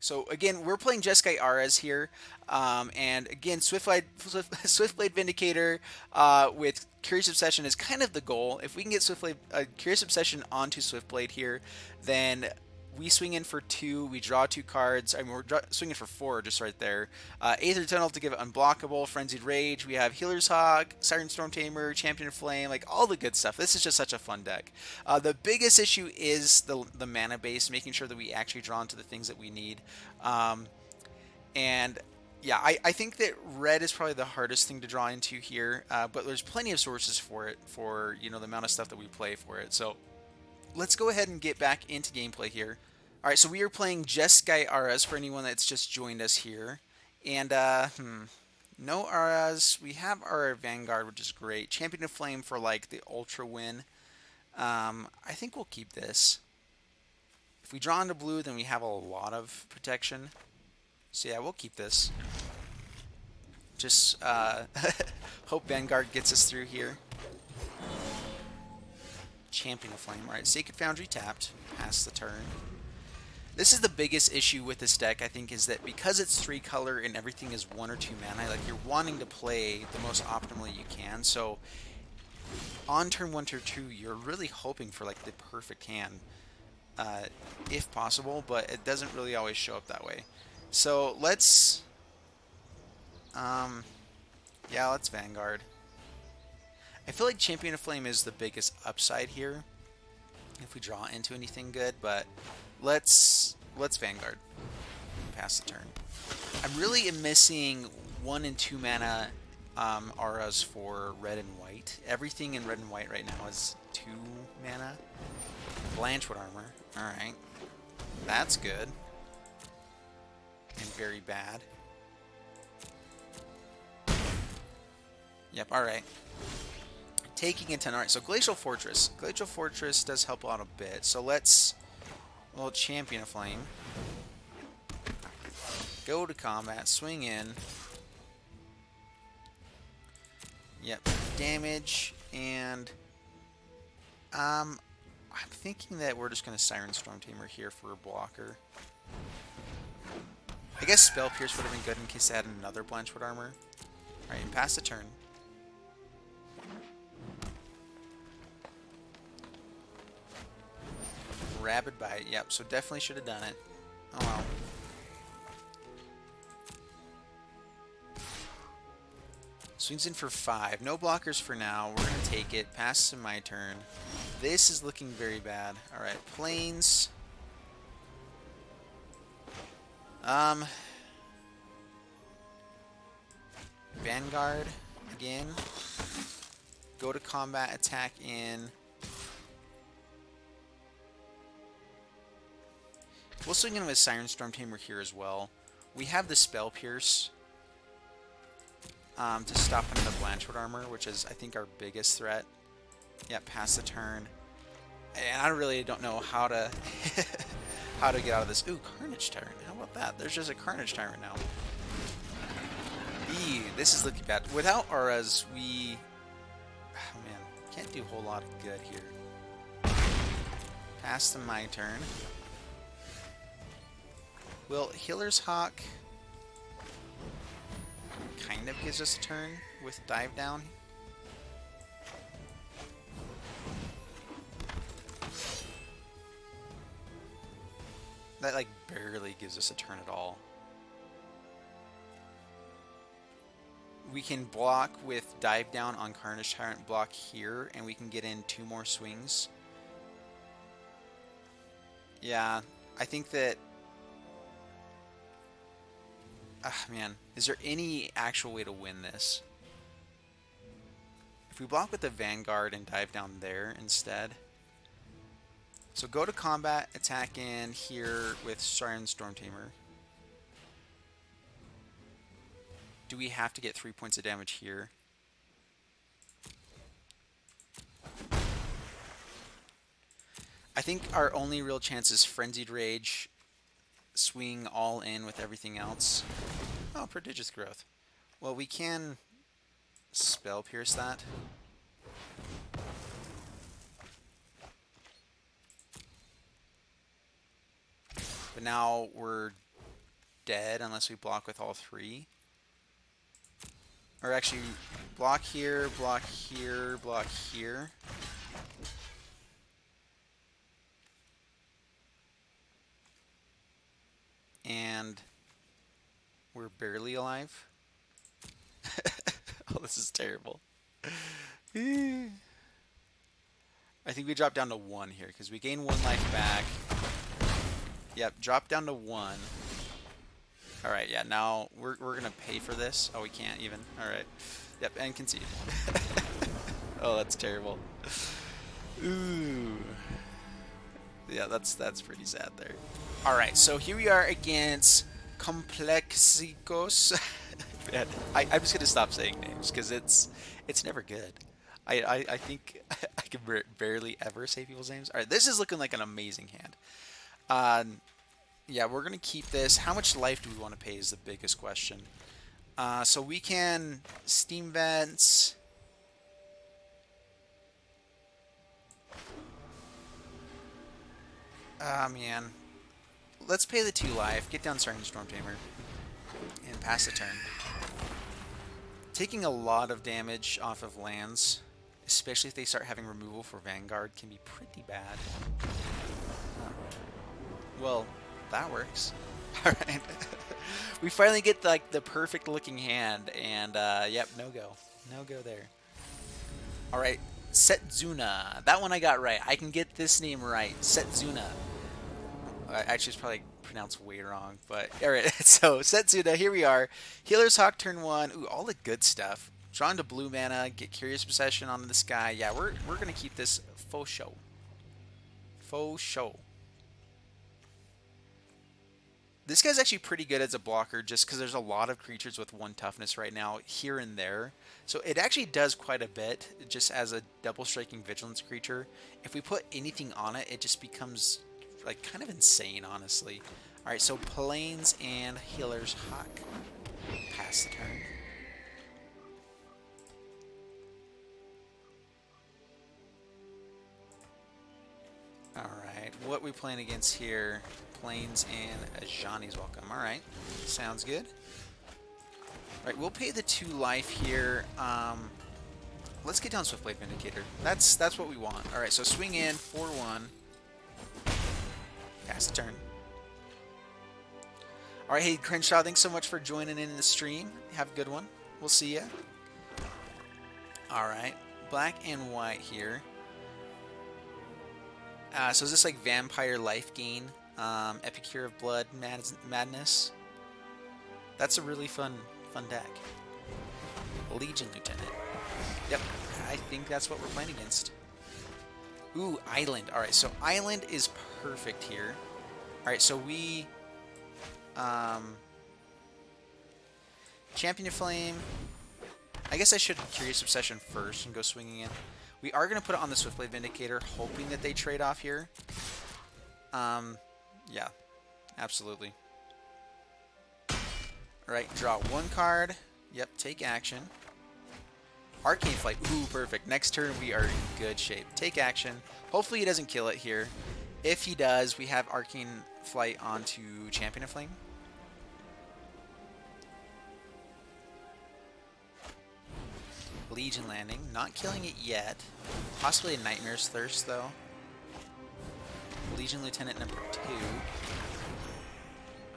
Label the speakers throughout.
Speaker 1: So again, we're playing Jeskai Auras here, and again, Swiftblade Vindicator with Curious Obsession is kind of the goal. If we can get Curious Obsession onto Swiftblade here, then we swing in for 2, we draw 2 cards. I mean, swinging for 4 just right there. Aether Tunnel to give it unblockable, Frenzied Rage. We have Healer's Hawk, Siren Stormtamer, Champion of Flame, like all the good stuff. This is just such a fun deck. The biggest issue is the mana base, making sure that we actually draw into the things that we need. Um, and yeah, I think that red is probably the hardest thing to draw into here, but there's plenty of sources for it, for the amount of stuff that we play for it. So let's go ahead and get back into gameplay here. All right, so we are playing Jeskai Auras for anyone that's just joined us here. And, no Auras. We have our Vanguard, which is great. Champion of Flame for, like, the Ultra win. I think we'll keep this. If we draw into blue, then we have a lot of protection. So, yeah, we'll keep this. Just hope Vanguard gets us through here. Champion of Flame. All right, Sacred Foundry tapped. Pass the turn. This is the biggest issue with this deck, I think, is that because it's 3 color and everything is 1 or 2 mana, like you're wanting to play the most optimally you can. So on turn 1, turn 2, you're really hoping for like the perfect hand, if possible, but it doesn't really always show up that way. So let's, yeah, let's Vanguard. I feel like Champion of Flame is the biggest upside here if we draw into anything good, but let's Vanguard. Pass the turn. I'm really missing 1 and 2 mana auras for red and white. Everything in red and white right now is 2 mana. Blanchwood armor. Alright. That's good. And very bad. Yep, alright. Taking a 10. Alright, so Glacial Fortress. Glacial Fortress does help out a bit. So let's Champion of Flame. Go to combat. Swing in. Yep. Damage. And I'm thinking that we're just going to Siren Stormtamer here for a blocker. I guess Spell Pierce would have been good in case they had another Blanchwood armor. Alright, and pass the turn. Rabid Bite. Yep, so definitely should have done it. Oh well. Swings in for 5. No blockers for now. We're going to take it. Pass to my turn. This is looking very bad. Alright, Plains. Vanguard again. Go to combat, attack in. We'll swing in with Siren Stormtamer here as well. We have the Spell Pierce to stop into the Blanchwood armor, which is, I think, our biggest threat. Yeah, pass the turn. And I really don't know how to how to get out of this. Ooh, Carnage Tyrant. How about that? There's just a Carnage Tyrant now. Eee, this is looking bad. Without Auras, we... Oh, man. Can't do a whole lot of good here. Pass to my turn. Well, Healer's Hawk kind of gives us a turn with Dive Down. That, like, barely gives us a turn at all. We can block with Dive Down on Carnage Tyrant, block here, and we can get in 2 more swings. Yeah, I think that... man, is there any actual way to win this? If we block with the Vanguard and dive down there instead. So go to combat, attack in here with Siren Stormtamer. Do we have to get 3 points of damage here? I think our only real chance is Frenzied Rage. Swing all in with everything else. Oh, Prodigious Growth. Well, we can Spell Pierce that. But now we're dead unless we block with all three. Or actually, block here, block here, block here. And we're barely alive. Oh, this is terrible. I think we drop down to 1 here because we gain 1 life back. Yep, drop down to 1. All right, yeah, now we're going to pay for this. Oh, we can't even. All right. Yep, and concede. Oh, that's terrible. Ooh. Yeah, that's pretty sad there. All right, so here we are against Complexicos. Man, I'm just going to stop saying names because it's never good. I think I can barely ever say people's names. All right, this is looking like an amazing hand. Yeah, we're going to keep this. How much life do we want to pay is the biggest question. So we can Steam Vents. Man. Let's pay the 2 life, get down Siren Stormtamer, and pass the turn. Taking a lot of damage off of lands, especially if they start having removal for Vanguard, can be pretty bad. Well, that works. Alright. We finally get like the perfect looking hand, and yep, no go. No go there. Alright, Setzuna. That one I got right. I can get this name right. Setzuna. Actually, it's probably pronounced way wrong, but alright. So, Setzuna, here we are. Healer's Hawk turn 1. Ooh, all the good stuff. Draw into blue mana, get Curious Possession onto this guy. Yeah, we're going to keep this faux show. Faux show. This guy's actually pretty good as a blocker just because there's a lot of creatures with 1 toughness right now here and there. So it actually does quite a bit just as a double striking vigilance creature. If we put anything on it, it just becomes like kind of insane, honestly. Alright, so Plains and Healer's Hawk. Pass the turn. Alright, what we playing against here? Plains and Ajani's welcome. Alright, sounds good. Alright, we'll pay the 2 life here. Let's get down Swiftblade Vindicator. That's what we want. Alright, so swing in, 4-1. Pass the turn. Alright, hey Crenshaw, thanks so much for joining in the stream. Have a good one. We'll see ya. Alright, black and white here. So is this like Vampire Life Gain? Epicure of Blood Madness? That's a really fun deck. Legion Lieutenant. Yep, I think that's what we're playing against. Ooh, Island. Alright, so Island is perfect here. Alright, so we... Champion of Flame. I guess I should Curious Obsession first and go swinging in. We are going to put it on the Swiftblade Vindicator, hoping that they trade off here. Yeah, absolutely. Alright, draw 1 card. Yep, take action. Arcane Flight. Ooh, perfect. Next turn, we are in good shape. Take action. Hopefully he doesn't kill it here. If he does, we have Arcane Flight onto Champion of Flame. Legion Landing. Not killing it yet. Possibly a Nightmare's Thirst, though. Legion Lieutenant number 2.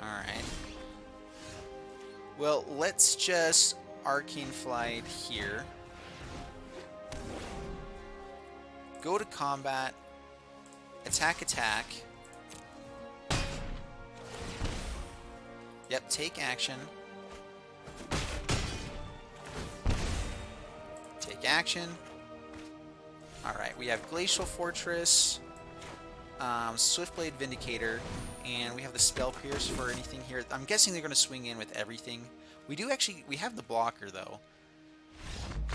Speaker 1: Alright. Well, let's just Arcane Flight here. Go to combat. Attack, attack. Yep, take action. Take action. Alright, we have Glacial Fortress, Swiftblade Vindicator, and we have the Spell Pierce for anything here. I'm guessing they're going to swing in with everything. We have the blocker, though.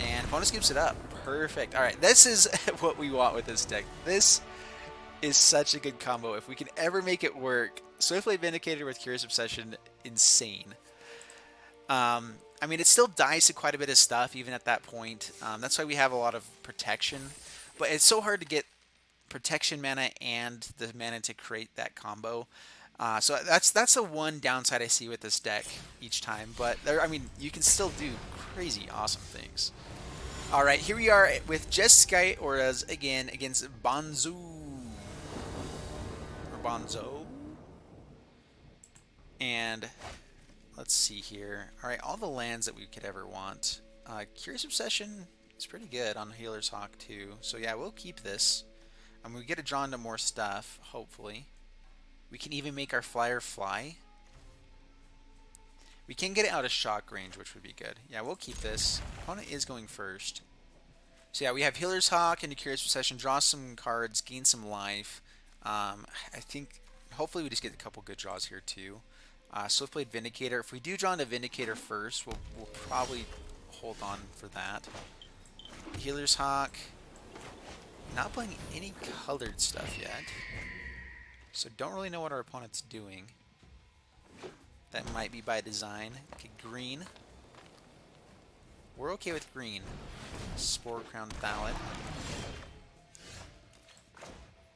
Speaker 1: And opponent scoops it up. Perfect. Alright, this is what we want with this deck. This is such a good combo. If we can ever make it work, Swiftblade Vindicator with Curious Obsession, insane. I mean, it still dies to quite a bit of stuff, even at that point. That's why we have a lot of protection. But it's so hard to get protection mana and the mana to create that combo. So that's the one downside I see with this deck each time. But there, I mean, you can still do crazy awesome things. All right, here we are with Jeskai Auras again against Bonzo or Bonzo, and let's see here. All right, all the lands that we could ever want. Curious Obsession is pretty good on Healer's Hawk too. So yeah, we'll keep this. And we get to draw into more stuff, hopefully. We can even make our flyer fly. We can get it out of shock range, which would be good. Yeah, we'll keep this. Opponent is going first. So yeah, we have Healer's Hawk into Curious Obsession, draw some cards, gain some life. I think, hopefully we just get a couple good draws here too. Swiftblade Vindicator. If we do draw into Vindicator first, we'll probably hold on for that. Healer's Hawk. Not playing any colored stuff yet. So don't really know what our opponent's doing. That might be by design. Okay, green. We're okay with green. Spore Crown Ballad.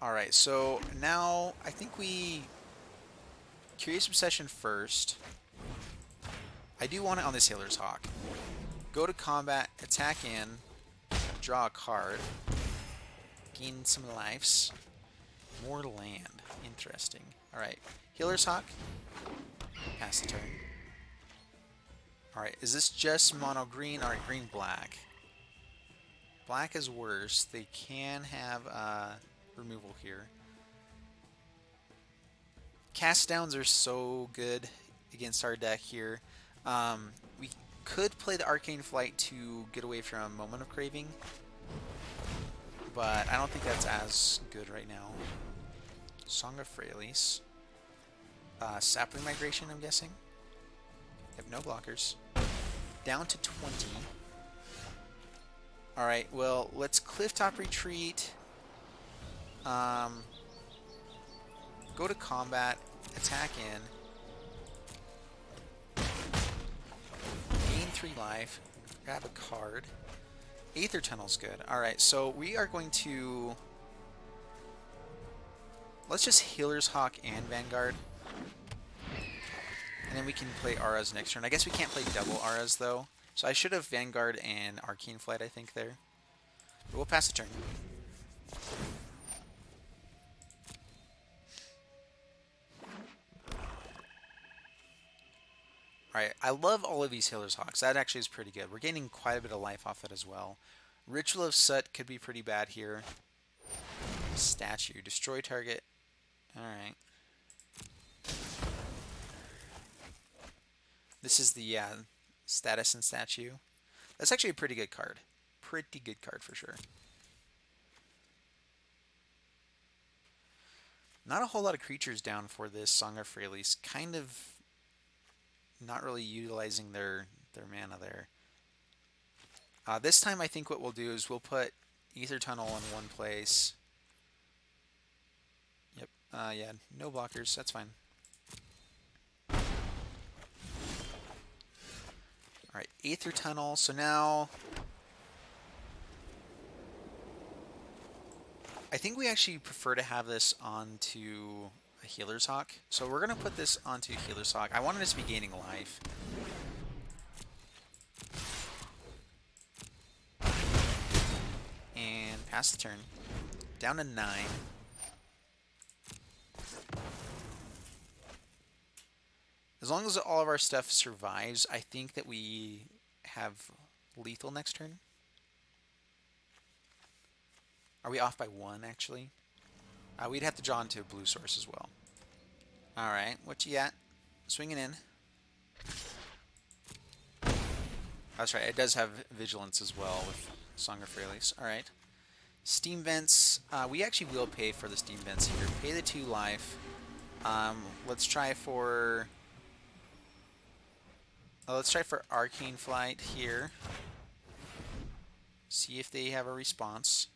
Speaker 1: Alright, so now I think we... Curious Obsession first. I do want it on this Healer's Hawk. Go to combat, attack in, draw a card, gain some lives. More land. Interesting. Alright, Healer's Hawk. Pass the turn. Alright, is this just mono green? Alright, green black. Black is worse. They can have removal here. Cast downs are so good against our deck here. We could play the Arcane Flight to get away from Moment of Craving, but I don't think that's as good right now. Song of Freyalise. Sapling Migration, I'm guessing. Have no blockers. Down to 20. Alright, well, let's Clifftop Retreat. Go to combat. Attack in. Gain 3 life. Grab a card. Aether Tunnel's good. Alright, so we are going to... Let's just Healer's Hawk and Vanguard. And then we can play Auras next turn. I guess we can't play double Auras, though. So I should have Vanguard and Arcane Flight, I think, there. But we'll pass the turn. Alright, I love all of these Healer's Hawks. That actually is pretty good. We're gaining quite a bit of life off it as well. Ritual of Soot could be pretty bad here. Statue. Destroy target. Alright. This is the status and statue. That's actually a pretty good card. Pretty good card for sure. Not a whole lot of creatures down for this Song of Freyalise. Kind of not really utilizing their mana there. This time I think what we'll do is we'll put Aether Tunnel in one place. Yep. Yeah, no blockers. That's fine. Alright, Aether Tunnel. So now... I think we actually prefer to have this onto a Healer's Hawk. So we're going to put this onto Healer's Hawk. I wanted it to be gaining life. And pass the turn. Down to 9. As long as all of our stuff survives, I think that we have lethal next turn. Are we off by 1, actually? We'd have to draw into a blue source as well. Alright, what you got? Swinging in. That's right, it does have Vigilance as well with Song of Freyalise. Alright. Steam Vents. We actually will pay for the Steam Vents here. Pay the 2 life. Let's try for... let's try for Arcane Flight here. See if they have a response.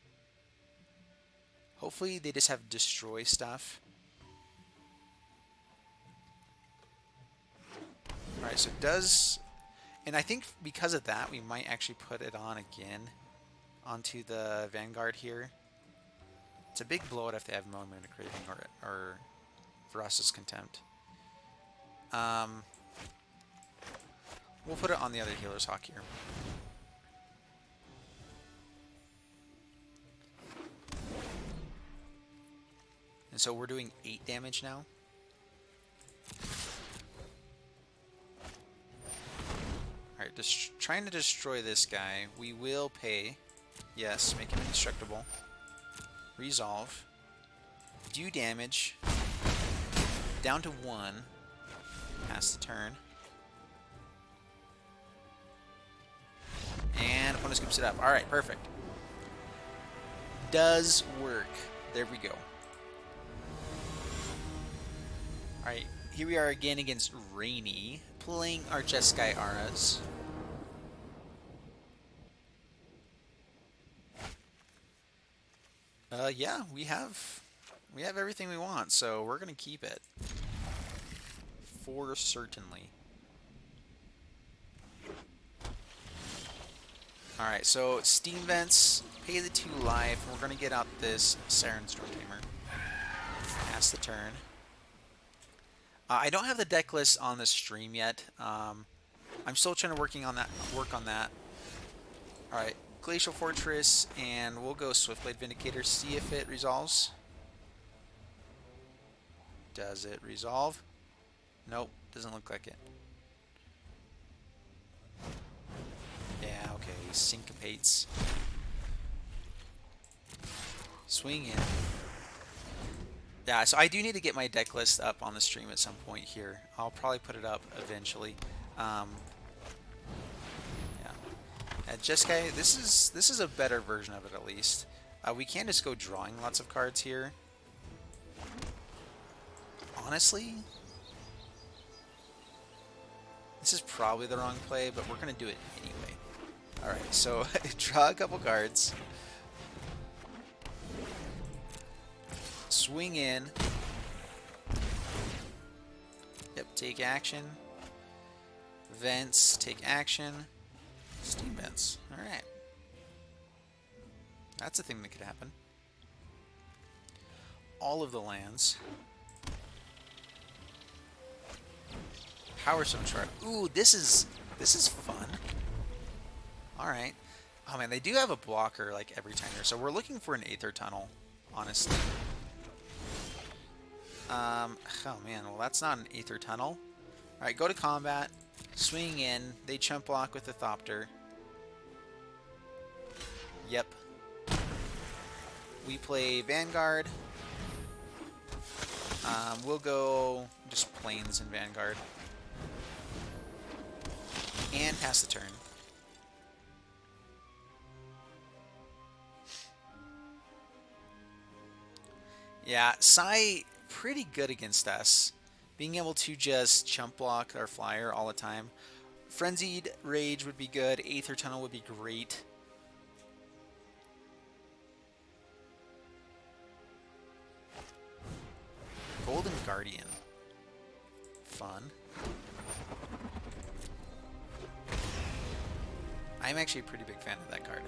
Speaker 1: Hopefully they just have destroy stuff. Alright, so it does... And I think because of that, we might actually put it on again onto the Vanguard here. It's a big blowout if they have Moment of Craving or Thruss's Contempt. We'll put it on the other healer's hawk here. And so we're doing 8 damage now. Alright, just trying to destroy this guy. We will pay. Yes, make him indestructible. Resolve. Do damage. Down to 1. Pass the turn. And opponent scoops it up. Alright, perfect. Does work. There we go. Alright, here we are again against Rainy, playing our Jeskai Auras. Yeah, we have everything we want, so we're gonna keep it. For certainly. Alright, so Steam Vents, pay the 2 life, and we're gonna get out this Siren Stormtamer. Pass the turn. I don't have the deck list on the stream yet. I'm still trying to work on that. Alright, Glacial Fortress, and we'll go Swiftblade Vindicator, see if it resolves. Does it resolve? Nope, doesn't look like it. Yeah, okay, syncopates. Swing in. Yeah, so I do need to get my deck list up on the stream at some point here. I'll probably put it up eventually. Yeah. Jeskai, this is a better version of it at least. We can just go drawing lots of cards here. Honestly, this is probably the wrong play, but we're gonna do it anyway. Alright, so draw a couple cards. Swing in. Yep, take action. Vents, take action. Steam Vents. Alright. That's a thing that could happen. All of the lands. Power Stone Shard. Ooh, this is fun. Alright. Oh man, they do have a blocker like every time here, so we're looking for an Aether Tunnel, honestly. Oh man, well that's not an Aether Tunnel. Alright, go to combat. Swing in. They chump block with the Thopter. Yep. We play Vanguard. We'll go just Plains and Vanguard. And pass the turn. Yeah, Sai pretty good against us. Being able to just chump block our flyer all the time. Frenzied Rage would be good. Aether Tunnel would be great. Golden Guardian. Fun. I'm actually a pretty big fan of that card.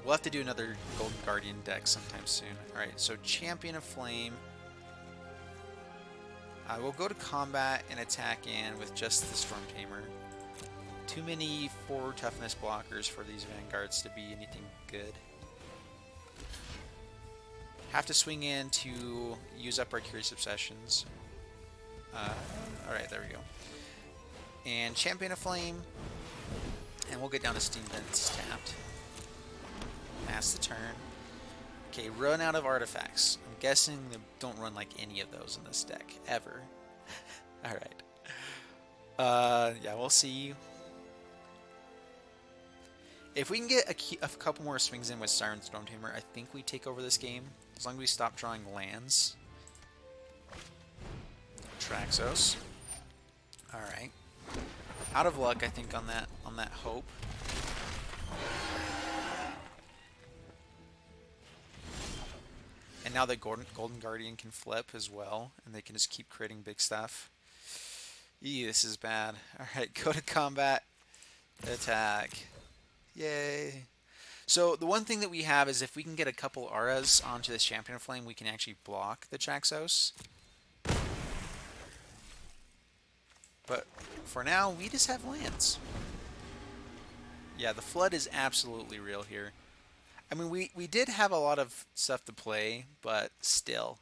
Speaker 1: We'll have to do another Golden Guardian deck sometime soon. Alright, so Champion of Flame. We'll go to combat and attack in with just the Stormtamer. Too many 4 toughness blockers for these Vanguards to be anything good. Have to swing in to use up our Curious Obsessions. Alright, there we go. And Champion of Flame. And we'll get down to Steam Vents tapped. Pass the turn. Okay, run out of artifacts. I'm guessing they don't run like any of those in this deck, ever. Alright. Yeah, we'll see. If we can get a couple more swings in with Siren Stormtamer, I think we take over this game. As long as we stop drawing lands. Traxos. Alright. Out of luck, I think, on that hope. And now the Golden Guardian can flip as well, and they can just keep creating big stuff. Eee, this is bad. Alright, go to combat. Attack. Yay. So the one thing that we have is if we can get a couple auras onto this Champion of Flame, we can actually block the Traxos. But for now, we just have lands. Yeah, the flood is absolutely real here. I mean, we did have a lot of stuff to play, but still.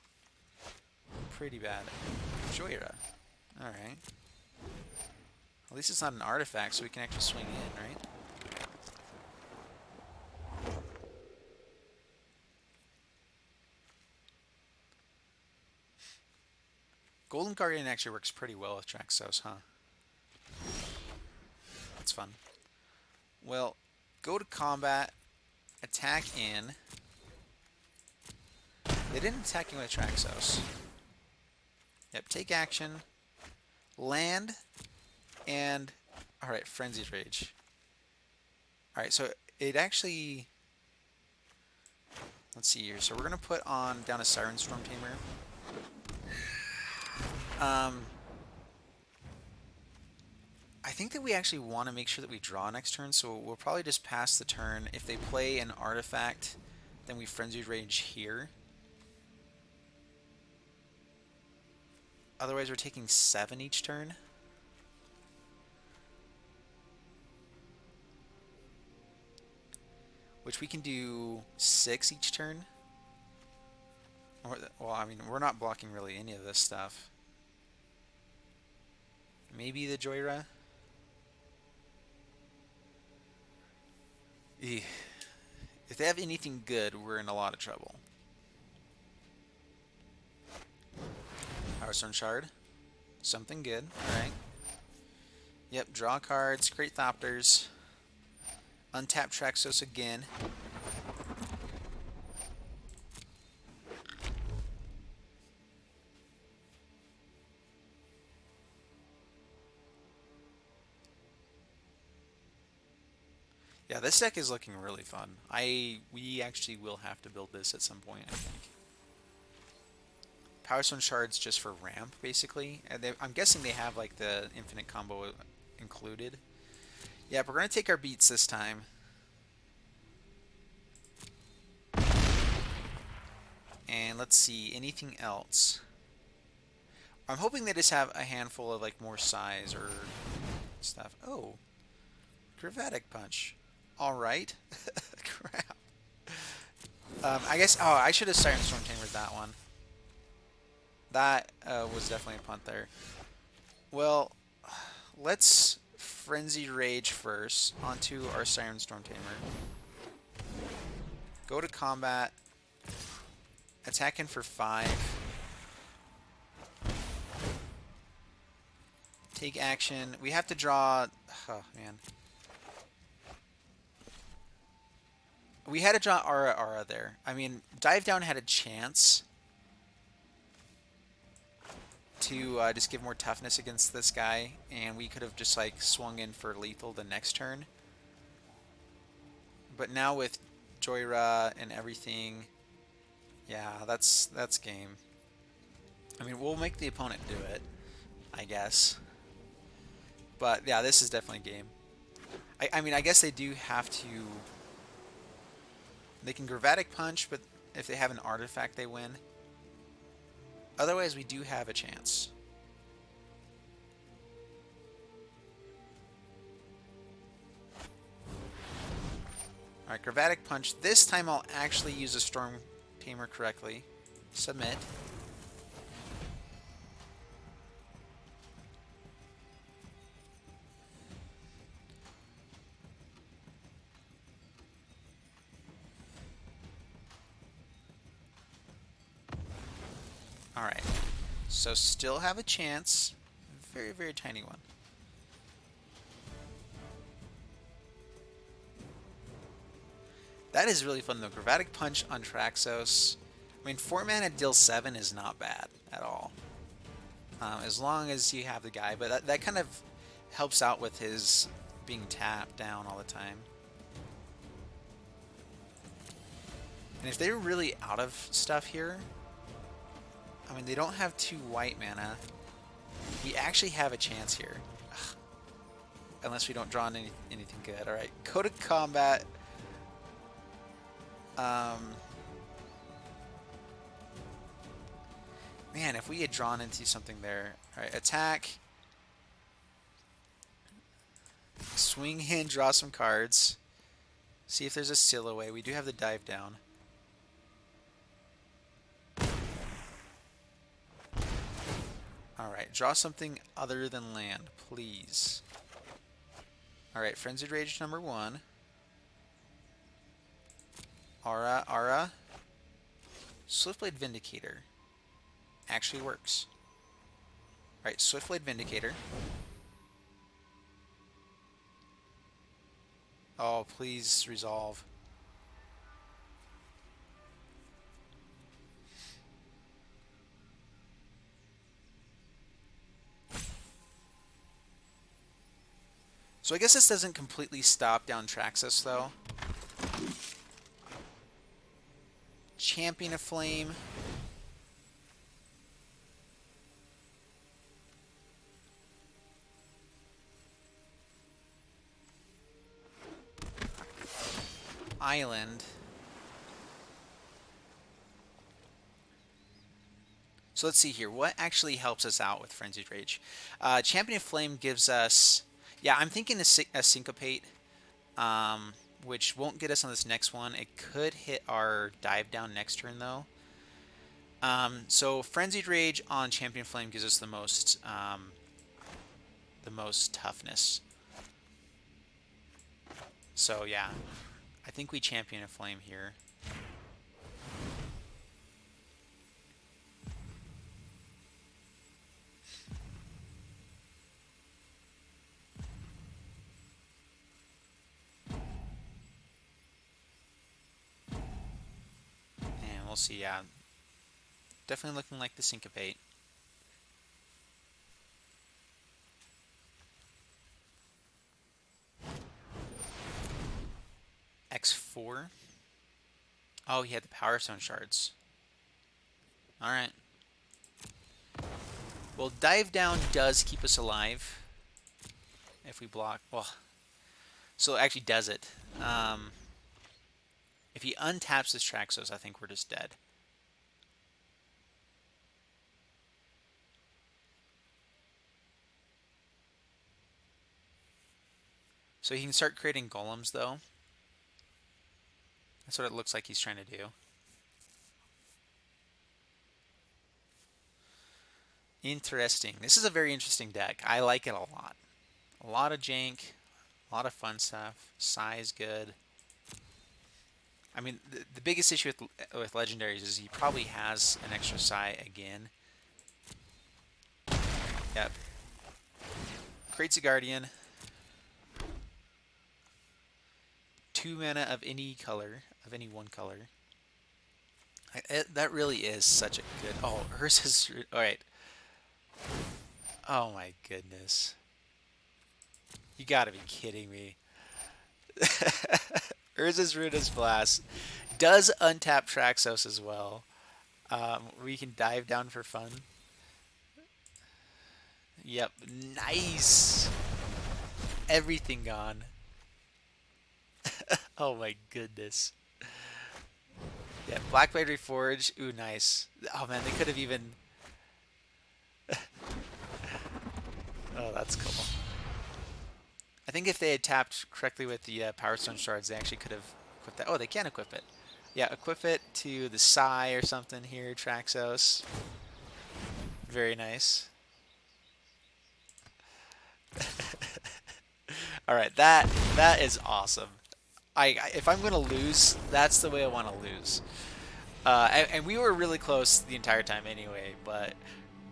Speaker 1: Pretty bad. Joyra. Alright. At least it's not an artifact, so we can actually swing in, right? Golden Guardian actually works pretty well with Traxos, huh? That's fun. Well, go to combat, attack in. They didn't attack in with Traxos. Yep, take action, land, and... Alright, Frenzied Rage. Alright, so it actually... Let's see here. So we're going to put on down a Siren Stormtamer. I think that we actually want to make sure that we draw next turn, so we'll probably just pass the turn. If they play an artifact, then we Frenzied Rage here. Otherwise, we're taking 7 each turn. Which we can do 6 each turn. Well, I mean, we're not blocking really any of this stuff. Maybe the Joyra. If they have anything good, we're in a lot of trouble. Powerstone Shard. Something good. Alright. Yep, draw cards, create Thopters. Untap Traxos again. Yeah, this deck is looking really fun. We actually will have to build this at some point, I think. Powerstone Shards just for ramp, basically. And I'm guessing they have like the infinite combo included. Yeah, we're going to take our beats this time. And let's see, anything else? I'm hoping they just have a handful of like more size or stuff. Oh, Chromatic Punch. All right. Crap. I guess. Oh, I should have Siren Stormtamer that one. That was definitely a punt there. Well, let's Frenzied Rage first onto our Siren Stormtamer. Go to combat. Attack in for 5. Take action. We have to draw... Oh, man. We had to draw Aura there. I mean, Dive Down had a chance to just give more toughness against this guy, and we could have just like swung in for lethal the next turn. But now with Joyra and everything, yeah, that's game. I mean, we'll make the opponent do it, I guess. But yeah, this is definitely game. I mean, I guess they do have to... They can Gravatic Punch, but if they have an artifact, they win. Otherwise, we do have a chance. Alright, Gravatic Punch. This time I'll actually use a Stormtamer correctly. Submit. Alright, so still have a chance. Very, very tiny one. That is really fun though. Gravatic Punch on Traxos. I mean, 4 mana deal 7 is not bad at all. As long as you have the guy, but that kind of helps out with his being tapped down all the time. And if they're really out of stuff here, I mean, they don't have 2 white mana. We actually have a chance here. Ugh. Unless we don't draw anything good. Alright, go to combat. Man, if we had drawn into something there. Alright, attack. Swing in, draw some cards. See if there's a seal away. We do have the dive down. Alright, draw something other than land, please. Alright, Frenzied Rage number 1. Aura. Swiftblade Vindicator. Actually works. Alright, Swiftblade Vindicator. Oh, please resolve. So I guess this doesn't completely stop down Traxxas, though. Champion of Flame. Island. So let's see here. What actually helps us out with Frenzied Rage? Champion of Flame gives us... Yeah, I'm thinking a Syncopate, which won't get us on this next one. It could hit our dive down next turn, though. So Frenzied Rage on Champion Flame gives us the most toughness. So yeah, I think we Champion of Flame here. We'll see, yeah. Definitely looking like the Syncopate. X4. Oh, he had the Power Stone shards. Alright. Well, Dive Down does keep us alive. If we block. Well, so it actually does it. If he untaps this Traxxas, I think we're just dead. So he can start creating golems, though. That's what it looks like he's trying to do. Interesting. This is a very interesting deck. I like it a lot. A lot of jank, a lot of fun stuff. Size good. I mean, the biggest issue with legendaries is he probably has an extra Psy again. Yep. Creates a Guardian. 2 mana of any color, of any one color. That really is such a good... Oh, hers is... Alright. Oh my goodness. You gotta be kidding me. Urza's Ruinous Blast does untap Traxxas as well. We can dive down for fun. Yep, nice. Everything gone. Oh my goodness. Yeah, Blackblade Reforge. Ooh, nice. Oh man, they could have even... Oh, that's cool. I think if they had tapped correctly with the Power Stone shards, they actually could have equipped that. Oh, they can equip it. Yeah, equip it to the Psy or something here, Traxxas. Very nice. All right, that is awesome. If I'm gonna lose, that's the way I want to lose. And we were really close the entire time anyway. But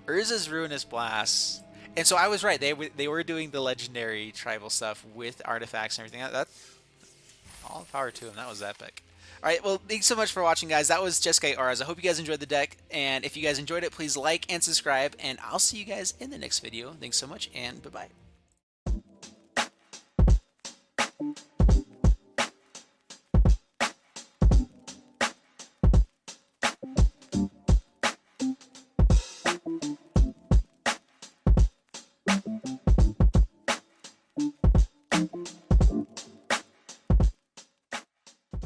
Speaker 1: Urza's Ruinous Blast. And so I was right. They were doing the legendary tribal stuff with artifacts and everything. That all power to them. That was epic. All right. Well, thanks so much for watching, guys. That was Jeskai Auras. I hope you guys enjoyed the deck. And if you guys enjoyed it, please like and subscribe. And I'll see you guys in the next video. Thanks so much, and bye-bye.